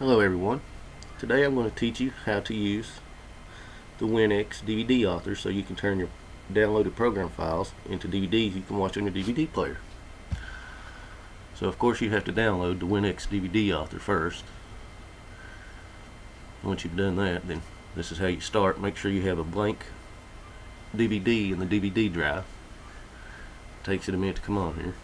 Hello everyone. Today I'm going to teach you how to use the WinX DVD author so you can turn your downloaded program files into DVDs you can watch on your DVD player. So of course you have to download the WinX DVD author first. Once you've done that, then this is how you start. Make sure you have a blank DVD in the DVD drive. It takes it a minute to come on here.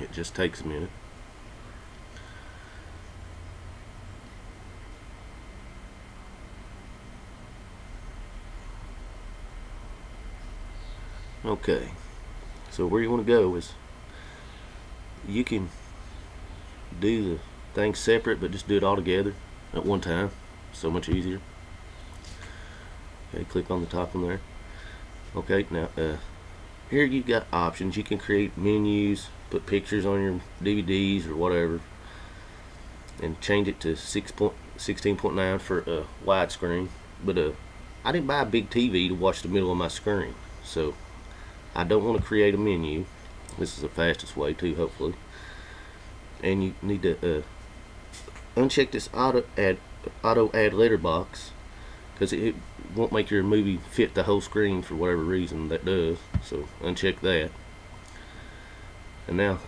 It just takes a minute. Okay, so where you want to go is you can do the things separate, but just do it all together at one time. So much easier. Okay, click on the top one there. Okay, now here you've got options. You can create menus, put pictures on your DVDs or whatever, and change it to 16.9 for a widescreen. But I didn't buy a big TV to watch the middle of my screen, so I don't want to create a menu. This is the fastest way too, hopefully. And you need to uncheck this auto add letterbox, because it won't make your movie fit the whole screen for whatever reason that does. So uncheck that. And now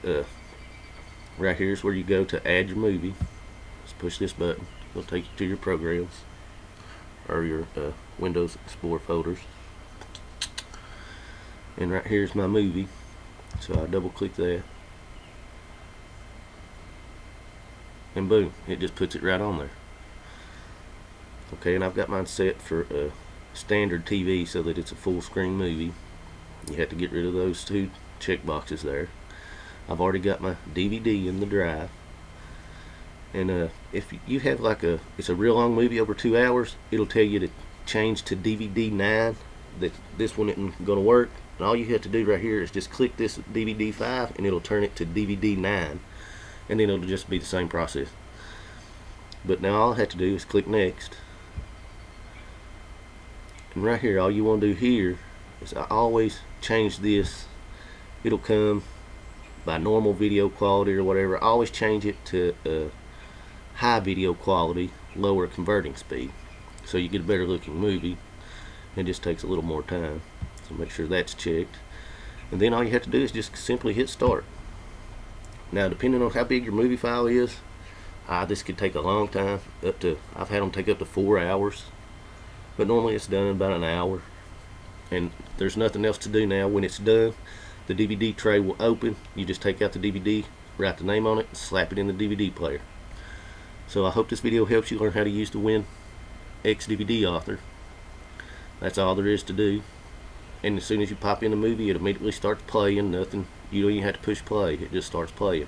right here is where you go to add your movie. Just push this button. It'll take you to your programs or your Windows Explorer folders. And right here's my movie, so I double click that, and boom, it just puts it right on there. Okay, and I've got mine set for a standard TV so that it's a full screen movie. You have to get rid of those two check boxes there. I've already got my DVD in the drive, and if you have it's a real long movie over 2 hours, it'll tell you to change to DVD 9, that this one isn't going to work. And all you have to do right here is just click this DVD 5 and it'll turn it to DVD 9, and then it'll just be the same process. But now all I have to do is click next, and right here all you want to do here is I always change this. It'll come by normal video quality or whatever. I always change it to high video quality, lower converting speed, so you get a better looking movie. It just takes a little more time, so make sure that's checked. And then all you have to do is just simply hit start. Now, depending on how big your movie file is, this could take a long time. I've had them take up to 4 hours, but normally it's done in about an hour. And there's nothing else to do now. When it's done, the DVD tray will open. You just take out the DVD, write the name on it, and slap it in the DVD player. So I hope this video helps you learn how to use the WinX DVD author. That's all there is to do. And as soon as you pop in the movie, it immediately starts playing. Nothing, you don't even have to push play. It just starts playing.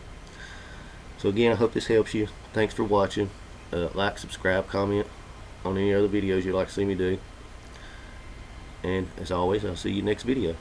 So again, I hope this helps you. Thanks for watching. Like, subscribe, comment on any other videos you'd like to see me do. And as always, I'll see you next video.